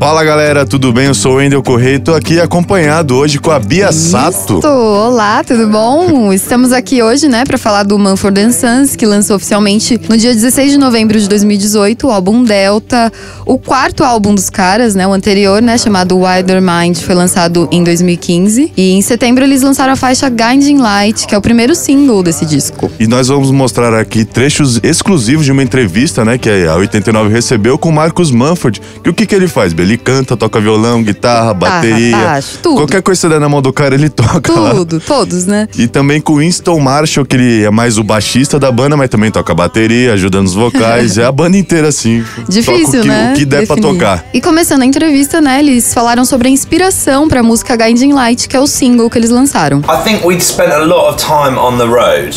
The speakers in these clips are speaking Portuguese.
Fala galera, tudo bem? Eu sou o Wendell Correia e tô aqui acompanhado hoje com a Bia Sato. Olá, tudo bom? Estamos aqui hoje, né, pra falar do Mumford Sons, que lançou oficialmente no dia 16 de novembro de 2018 o álbum Delta, o quarto álbum dos caras, né, o anterior, né, chamado Wider Mind, foi lançado em 2015. E em setembro eles lançaram a faixa Guiding Light, que é o primeiro single desse disco. E nós vamos mostrar aqui trechos exclusivos de uma entrevista, né, que a 89 recebeu com Marcus Mumford. Que o que ele faz? Ele canta, toca violão, guitarra, bateria, baixo, tudo. Qualquer coisa que você der na mão do cara, ele toca tudo, lá. Todos, né? E também com o Winston Marshall, que ele é mais o baixista da banda, mas também toca bateria, ajuda nos vocais. É a banda inteira assim. Difícil, né? O que der pra tocar. E começando a entrevista, né, eles falaram sobre a inspiração pra música Guiding Light, que é o single que eles lançaram. I think we'd spent a lot of time on the road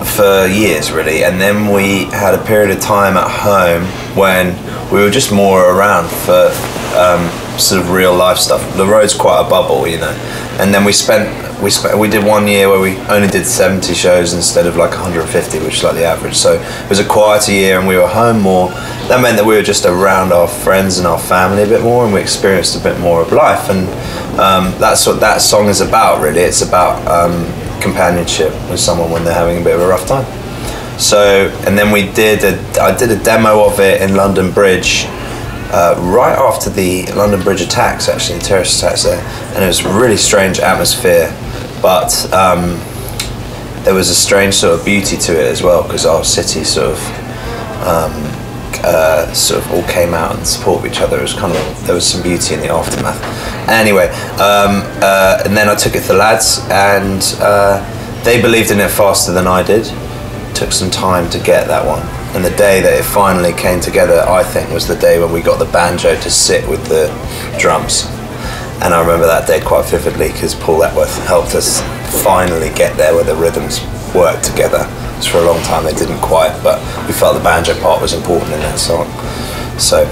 for years, really, and then we had a period of time at home when we were just more around for sort of real life stuff. The road's quite a bubble, you know, and then we did 1 year where we only did 70 shows instead of like 150, which is like the average. So it was a quieter year and we were home more. That meant that we were just around our friends and our family a bit more, and we experienced a bit more of life. And that's what that song is about, really. It's about companionship with someone when they're having a bit of a rough time. So, and then I did a demo of it in London Bridge right after the London Bridge attacks, actually, the terrorist attacks there, and it was a really strange atmosphere, but there was a strange sort of beauty to it as well, because our city sort of all came out and supported each other. It was there was some beauty in the aftermath. Anyway, and then I took it to the lads, and they believed in it faster than I did. Took some time to get that one, and the day that it finally came together, I think, was the day when we got the banjo to sit with the drums. And I remember that day quite vividly, because Paul Epworth helped us finally get there where the rhythms worked together. Because for a long time they didn't quite, but we felt the banjo part was important in that song. So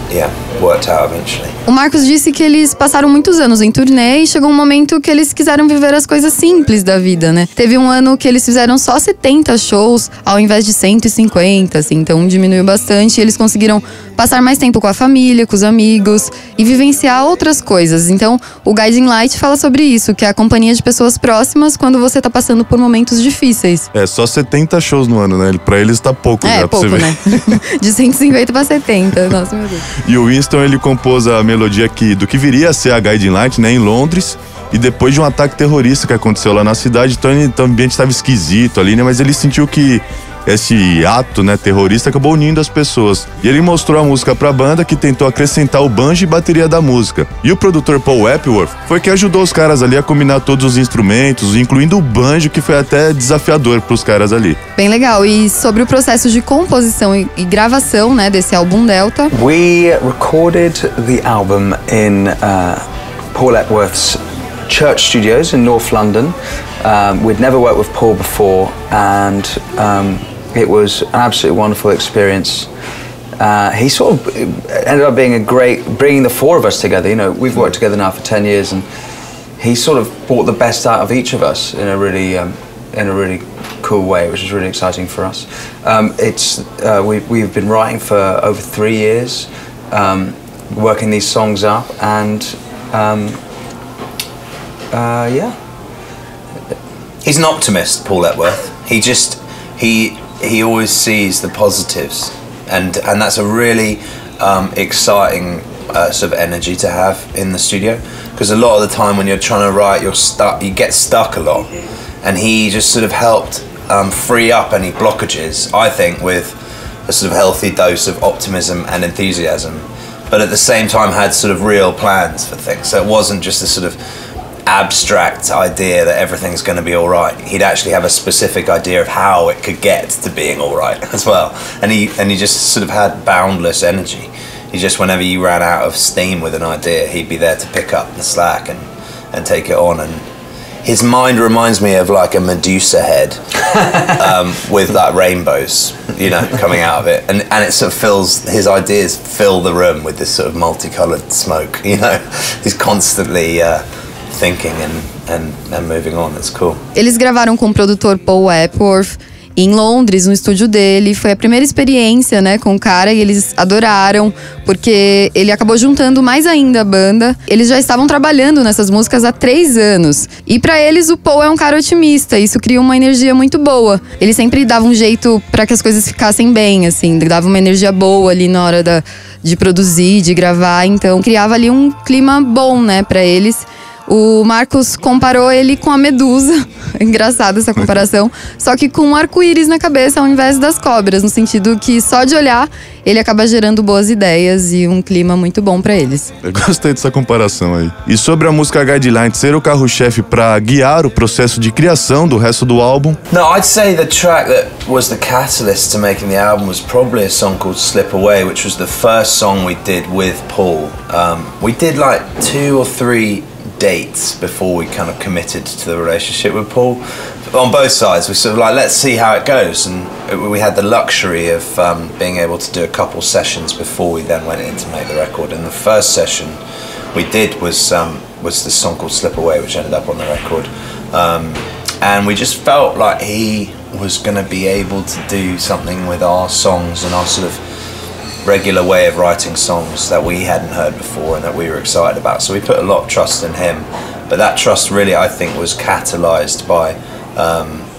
yeah, worked out eventually. O Marcus disse que eles passaram muitos anos em turnê e chegou um momento que eles quiseram viver as coisas simples da vida, né? Teve um ano que eles fizeram só 70 shows ao invés de 150, assim, então diminuiu bastante e eles conseguiram passar mais tempo com a família, com os amigos e vivenciar outras coisas. Então, o Guiding Light fala sobre isso, que é a companhia de pessoas próximas quando você tá passando por momentos difíceis. É, só 70 shows no ano, né? Pra eles tá pouco já, pouco, pra você ver. Né? De 150 pra 70, nossa, meu Deus. E o Winston, ele compôs a melodia do que viria a ser a Guiding Light, né, em Londres, e depois de um ataque terrorista que aconteceu lá na cidade, então o ambiente estava esquisito ali, né, mas ele sentiu que esse ato, né, terrorista acabou unindo as pessoas. E ele mostrou a música pra banda, que tentou acrescentar o banjo e bateria da música. E o produtor Paulo Epworth foi que ajudou os caras ali a combinar todos os instrumentos, incluindo o banjo, que foi até desafiador pros caras ali. Bem legal. E sobre o processo de composição e gravação, né, desse álbum Delta. We recorded the album in Paul Epworth's church studios in North London. We'd never worked with Paul before, and it was an absolutely wonderful experience. He sort of ended up being bringing the four of us together. You know, we've worked together now for 10 years, and he sort of brought the best out of each of us in a really cool way, which is really exciting for us. We've been writing for over 3 years, working these songs up, and yeah. He's an optimist, Paul Epworth. He always sees the positives, and that's a really exciting sort of energy to have in the studio, because a lot of the time when you're trying to write, you get stuck a lot, and he just sort of helped free up any blockages, I think, with a sort of healthy dose of optimism and enthusiasm, but at the same time had sort of real plans for things. So it wasn't just a sort of abstract idea that everything's going to be all right. He'd actually have a specific idea of how it could get to being all right as well. And he just sort of had boundless energy. He just, whenever you ran out of steam with an idea, he'd be there to pick up the slack and take it on. And his mind reminds me of like a Medusa head with like rainbows, you know, coming out of it. And it sort of his ideas fill the room with this sort of multicolored smoke, you know. He's constantly thinking and moving on. It's cool. Eles gravaram com o produtor Paul Epworth em Londres, no estúdio dele. Foi a primeira experiência, né, com o cara, e eles adoraram, porque ele acabou juntando mais ainda a banda. Eles já estavam trabalhando nessas músicas há 3 anos. E pra eles, o Paul é um cara otimista, isso cria uma energia muito boa. Ele sempre dava um jeito pra que as coisas ficassem bem, assim, dava uma energia boa ali na hora de produzir, de gravar. Então, criava ali um clima bom, né, pra eles. O Marcus comparou ele com a Medusa. Engraçado essa comparação. Só que com um arco-íris na cabeça ao invés das cobras. No sentido que só de olhar, ele acaba gerando boas ideias e um clima muito bom pra eles. Eu gostei dessa comparação aí. E sobre a música Guideline ser o carro-chefe pra guiar o processo de criação do resto do álbum? No, I'd say the track that was the catalyst to making the album was probably a song called Slip Away, which was the first song we did with Paul. We did like 2 or 3 dates before we kind of committed to the relationship with Paul. On both sides, we sort of like, let's see how it goes, and we had the luxury of being able to do a couple sessions before we then went in to make the record. And the first session we did was this song called Slip Away, which ended up on the record. And we just felt like he was going to be able to do something with our songs and our sort of regular way of writing songs that we hadn't heard before and that we were excited about. So we put a lot of trust in him, but that trust really, I think, was catalyzed by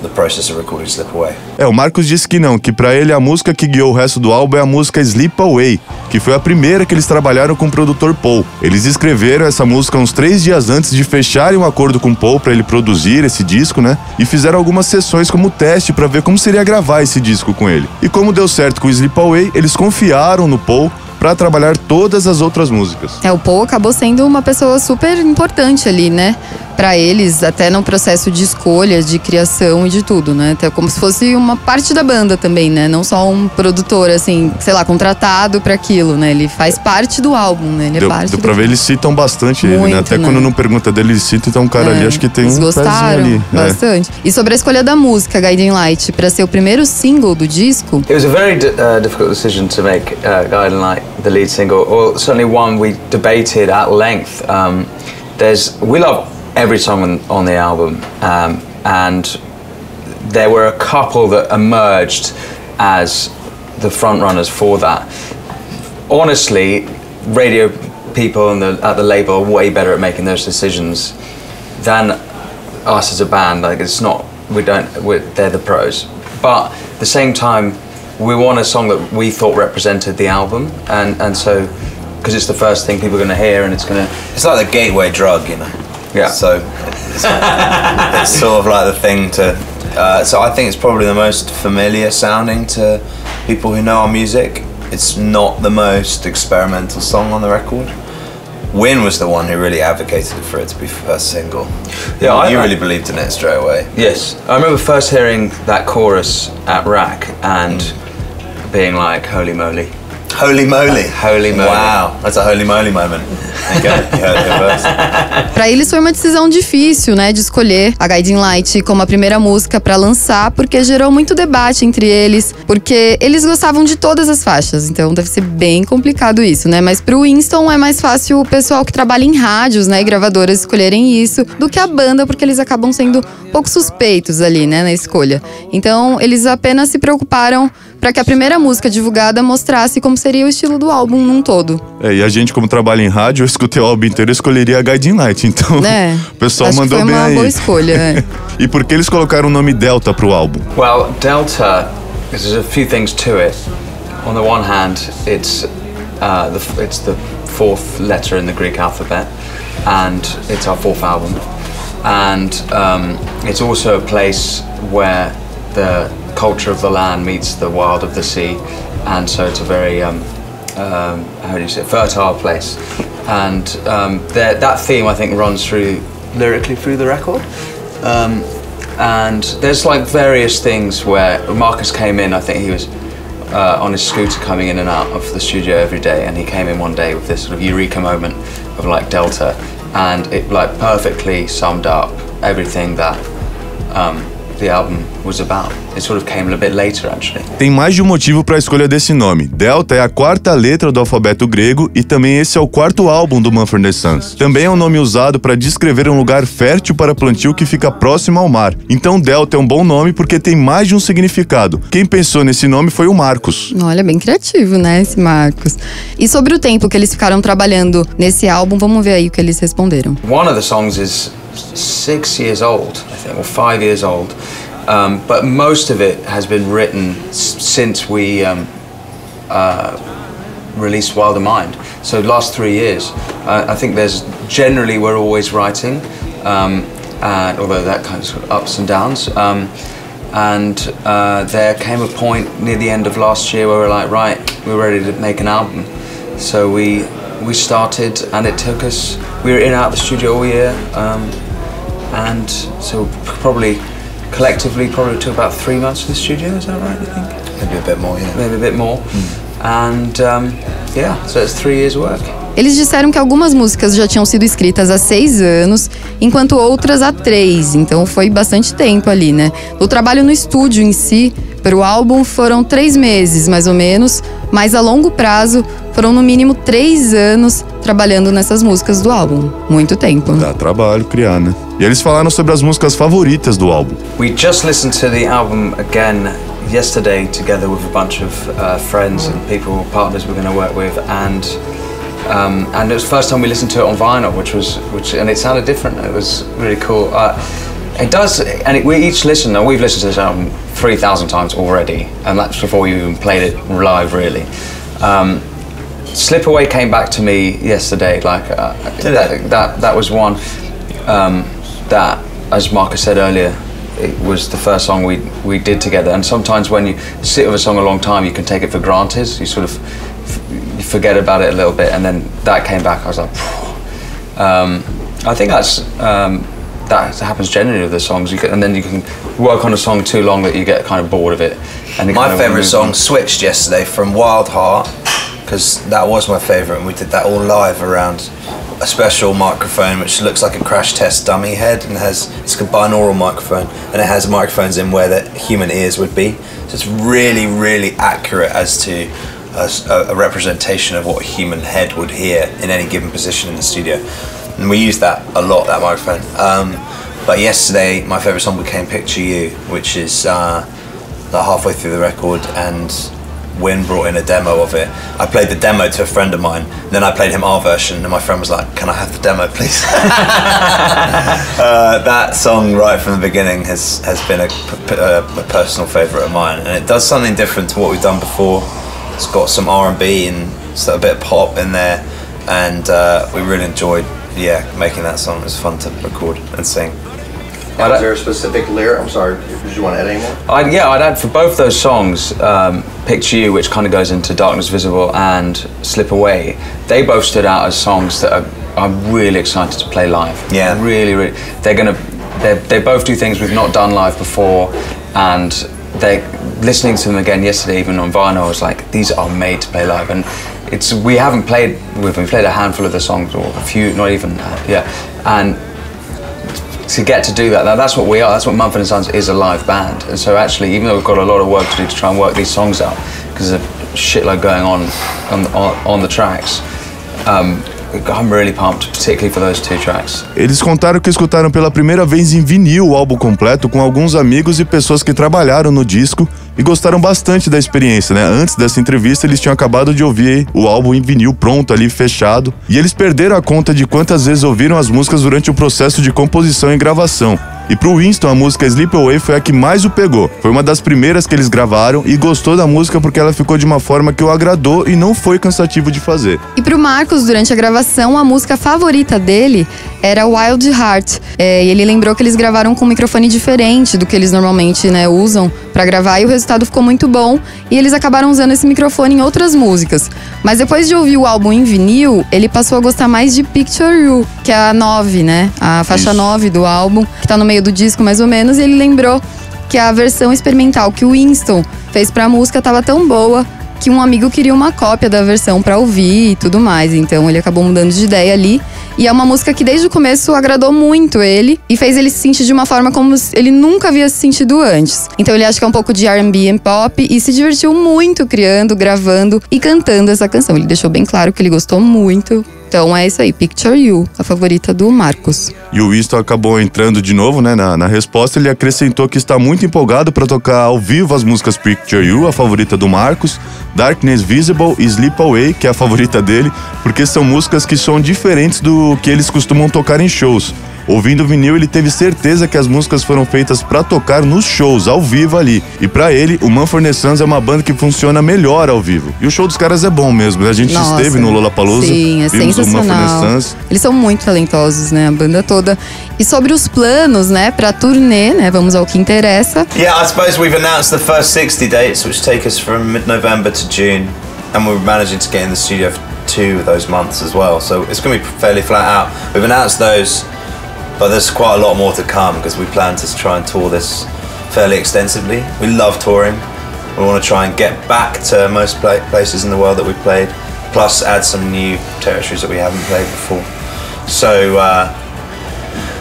the process of recording Slip Away. O Marcus disse que não, que pra ele a música que guiou o resto do álbum é a música Slip Away, que foi a primeira que eles trabalharam com o produtor Paul. Eles escreveram essa música uns 3 dias antes de fecharem um acordo com Paul pra ele produzir esse disco, né? E fizeram algumas sessões como teste pra ver como seria gravar esse disco com ele. E como deu certo com o Slip Away, eles confiaram no Paul pra trabalhar todas as outras músicas. O Paul acabou sendo uma pessoa super importante ali, né? Pra eles, até no processo de escolha, de criação e de tudo, né? Até como se fosse uma parte da banda também, né? Não só um produtor, assim, sei lá, contratado pra aquilo, né? Ele faz parte do álbum, né? Ele é parte deu pra ver, eles citam bastante muito, ele, né? Até quando não pergunta dele, eles citam, então o cara ali acho que tem eles um pezinho ali. Bastante. E sobre a escolha da música, Guiding Light, pra ser o primeiro single do disco... It was a very difficult decision to make Guiding Light the lead single, or certainly one we debated at length. We love every song on the album, and there were a couple that emerged as the front runners for that. Honestly, radio people at the label are way better at making those decisions than us as a band. Like, it's not, they're the pros. But at the same time, we want a song that we thought represented the album, and so, because it's the first thing people are going to hear, and it's like the gateway drug, you know. Yeah. So it's sort of like the thing to. So I think it's probably the most familiar sounding to people who know our music. It's not the most experimental song on the record. Win was the one who really advocated for it to be first single. Yeah, you really believed in it straight away. Yes, I remember first hearing that chorus at Rack and being like, holy moly. Holy moly. Holy moly. Wow, that's a holy moly moment. You heard it first. Pra eles foi uma decisão difícil, né, de escolher a Guiding Light como a primeira música pra lançar, porque gerou muito debate entre eles, porque eles gostavam de todas as faixas, então deve ser bem complicado isso, né? Mas pro Winston é mais fácil o pessoal que trabalha em rádios, né, e gravadoras escolherem isso do que a banda, porque eles acabam sendo um pouco suspeitos ali, né, na escolha. Então eles apenas se preocuparam pra que a primeira música divulgada mostrasse como seria o estilo do álbum num todo. E a gente, como trabalha em rádio, eu escutei o álbum inteiro e escolheria a Guiding Light, então o pessoal mandou bem aí. Foi uma boa escolha. E por que eles colocaram o nome Delta pro álbum? Well, Delta, there's a few things to it. On the one hand, it's the 4th letter in the Greek alphabet, and it's our 4th album. And it's also a place where the culture of the land meets the wild of the sea, and so it's a very how do you say, fertile place. And that theme, I think, runs lyrically through the record. And there's like various things where Marcus came in, I think he was on his scooter coming in and out of the studio every day, and he came in one day with this sort of eureka moment of like Delta, and it like perfectly summed up everything that the album was about It sort of came a bit later, actually. Tem mais de um motivo para a escolha desse nome. Delta é a quarta letra do alfabeto grego e também esse é o quarto álbum do Mumford Sons. Também é um nome usado para descrever um lugar fértil para plantio que fica próximo ao mar. Então Delta é um bom nome porque tem mais de um significado. Quem pensou nesse nome foi o Marcus. Olha, bem criativo, né, esse Marcus. E sobre o tempo que eles ficaram trabalhando nesse álbum, vamos ver aí o que eles responderam. One of the songs is 6 years old, I think, or 5 years old. But most of it has been written since we released Wilder Mind. So last 3 years. I think generally we're always writing, although that kind of sort of ups and downs. There came a point near the end of last year where we're like, right, we're ready to make an album. So we started, and it took us. We were in and out of the studio all year, and so collectively took about 3 months in the studio. Is that right? I think maybe a bit more. Yeah. Maybe a bit more. And so it's 3 years' work. Eles disseram que algumas músicas já tinham sido escritas há 6 anos, enquanto outras há 3. Então foi bastante tempo ali, né? O trabalho no estúdio em si, para o álbum, foram 3 meses, mais ou menos. Mas a longo prazo, foram no mínimo 3 anos trabalhando nessas músicas do álbum. Muito tempo. Dá trabalho criar, né? E eles falaram sobre as músicas favoritas do álbum. We just listened to the album again yesterday together with a bunch of friends and people, partners we're going to work with, and it was the first time we listened to it on vinyl, and it sounded different. It was really cool. It does, and we each listen. Now we've listened to this album 3,000 times already, and that's before we even played it live, really. Slip Away came back to me yesterday. Like that was one that, as Marcus said earlier, it was the first song we did together. And sometimes when you sit with a song a long time, you can take it for granted. You sort of you forget about it a little bit, and then that came back. I was like, I think that happens generally with the songs. And then you can work on a song too long that you get kind of bored of it. And my favourite song switched yesterday from Wild Heart, because that was my favourite, and we did that all live around a special microphone which looks like a crash test dummy head, and it's a binaural microphone, and it has microphones in where the human ears would be. So it's really, really accurate as to a representation of what a human head would hear in any given position in the studio. And we used that a lot, that microphone. But yesterday, my favourite song became Picture You, which is halfway through the record, and Win brought in a demo of it. I played the demo to a friend of mine, then I played him our version, and my friend was like, "Can I have the demo, please?" That song right from the beginning has been a personal favourite of mine, and it does something different to what we've done before. It's got some R&B and a bit of pop in there, and we really enjoyed making that song. It was fun to record and sing. Is there a specific lyric? I'm sorry, did you want to add any more? I'd add for both those songs, Picture You, which kind of goes into Darkness Visible, and Slip Away. They both stood out as songs that I'm really excited to play live. Yeah. Really, really. They both do things we've not done live before, and listening to them again yesterday, even on vinyl, I was like, these are made to play live. And we've played a handful of the songs, or a few, not even, and to get to do that's what we are. That's what Mumford Sons is, a live band. And so actually, even though we've got a lot of work to do to try and work these songs out, because there's a shitload going on the tracks, I'm really pumped, particularly for those 2 tracks. Eles contaram que escutaram pela primeira vez em vinil o álbum completo com alguns amigos e pessoas que trabalharam no disco e gostaram bastante da experiência, né? Antes dessa entrevista, eles tinham acabado de ouvir o álbum em vinil pronto ali, fechado, e eles perderam a conta de quantas vezes ouviram as músicas durante o processo de composição e gravação. E pro Winston, a música Slip Away foi a que mais o pegou. Foi uma das primeiras que eles gravaram e gostou da música porque ela ficou de uma forma que o agradou e não foi cansativo de fazer. E pro Marcus, durante a gravação, a música favorita dele era Wild Heart. E ele lembrou que eles gravaram com um microfone diferente do que eles normalmente, né, usam pra gravar, e o resultado ficou muito bom. E eles acabaram usando esse microfone em outras músicas. Mas depois de ouvir o álbum em vinil, ele passou a gostar mais de Picture You, que é a 9, né? A faixa 9 do álbum, que tá no meio do disco mais ou menos, e ele lembrou que a versão experimental que o Winston fez pra música tava tão boa que um amigo queria uma cópia da versão pra ouvir e tudo mais. Então ele acabou mudando de ideia ali. E é uma música que desde o começo agradou muito ele e fez ele se sentir de uma forma como ele nunca havia se sentido antes. Então ele acha que é um pouco de R&B e pop e se divertiu muito criando, gravando e cantando essa canção. Ele deixou bem claro que ele gostou muito. Então é isso aí, Picture You, a favorita do Marcus. E o Winston acabou entrando de novo, né, na resposta. Ele acrescentou que está muito empolgado para tocar ao vivo as músicas Picture You, a favorita do Marcus, Darkness Visible e Sleep Away, que é a favorita dele, porque são músicas que são diferentes do que eles costumam tocar em shows. Ouvindo o vinil, ele teve certeza que as músicas foram feitas pra tocar nos shows, ao vivo ali. E pra ele, o Mumford Sons é uma banda que funciona melhor ao vivo. E o show dos caras é bom mesmo. A gente esteve no Lollapalooza, sim, é vimos sensacional. o Mumford Sons. Eles são muito talentosos, né? A banda toda. E sobre os planos, né? Pra turnê, né? Vamos ao que interessa. Yeah, I suppose we've announced the first 60 dates, which take us from mid-November to June. And we're managing to get in the studio for 2 of those months as well. So it's going to be fairly flat out. We've announced those. But there's quite a lot more to come because we plan to try and tour this fairly extensively. We love touring. We want to try and get back to most places in the world that we've played, plus add some new territories that we haven't played before. So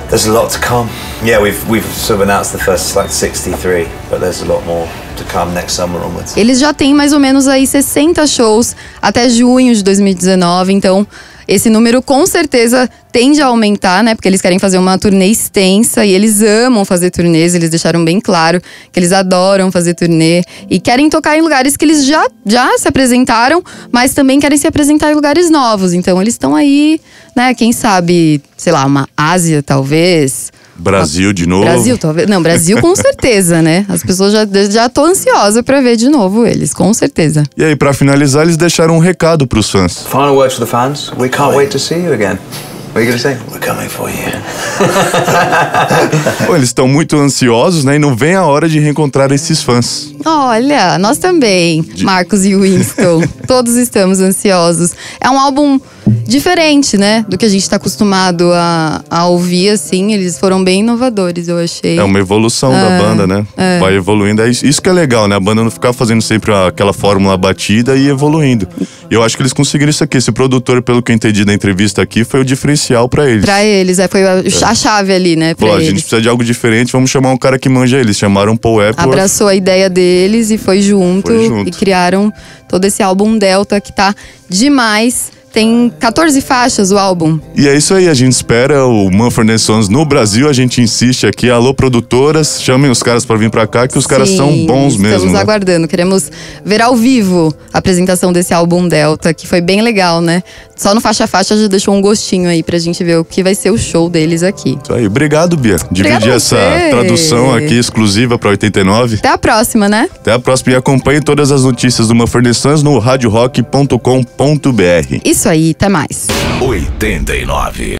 there's a lot to come. Yeah, we've sort of announced the first 63, but there's a lot more to come next summer onwards. Eles já têm mais ou menos aí 60 shows até junho de 2019, então esse número com certeza tende a aumentar, né? Porque eles querem fazer uma turnê extensa e eles amam fazer turnês. Eles deixaram bem claro que eles adoram fazer turnê e querem tocar em lugares que eles já se apresentaram, mas também querem se apresentar em lugares novos. Então eles estão aí, né? Quem sabe, sei lá, uma Ásia talvez. Brasil de novo. Brasil, talvez. Não, Brasil com certeza, né? As pessoas já tô ansiosa pra ver de novo eles, com certeza. E aí, pra finalizar, eles deixaram um recado pros fãs. Final words for the fans. We can't wait to see you again. What are you gonna say? We're coming for you. Bom, eles estão muito ansiosos, né? E não vem a hora de reencontrar esses fãs. Olha, nós também, Marcus e Winston. Todos estamos ansiosos. É um álbum diferente, né? Do que a gente tá acostumado a ouvir, assim. Eles foram bem inovadores, eu achei. É uma evolução da banda, né? Vai evoluindo. É isso que é legal, né? A banda não ficar fazendo sempre aquela fórmula batida e evoluindo. E eu acho que eles conseguiram isso aqui. Esse produtor, pelo que eu entendi da entrevista aqui, foi o diferencial pra eles. Pra eles, foi a chave ali, né? Pô, a gente precisa de algo diferente, vamos chamar um cara que manja eles. Chamaram Paul Apple. Abraçou a ideia deles e foi junto. E criaram todo esse álbum Delta que tá demais. Tem 14 faixas o álbum. E é isso aí, a gente espera o Mumford Sons no Brasil, a gente insiste aqui. Alô, produtoras, chamem os caras pra vir pra cá, que os caras são bons mesmo. Estamos né? aguardando, queremos ver ao vivo a apresentação desse álbum Delta, que foi bem legal, né? Só no Faixa a Faixa já deixou um gostinho aí pra gente ver o que vai ser o show deles aqui. Isso aí, obrigado, Bia. Dividir essa tradução aqui exclusiva pra 89. Até a próxima, né? Até a próxima e acompanhe todas as notícias do Mumford Sons no radiorock.com.br. Isso aí, até mais. 89.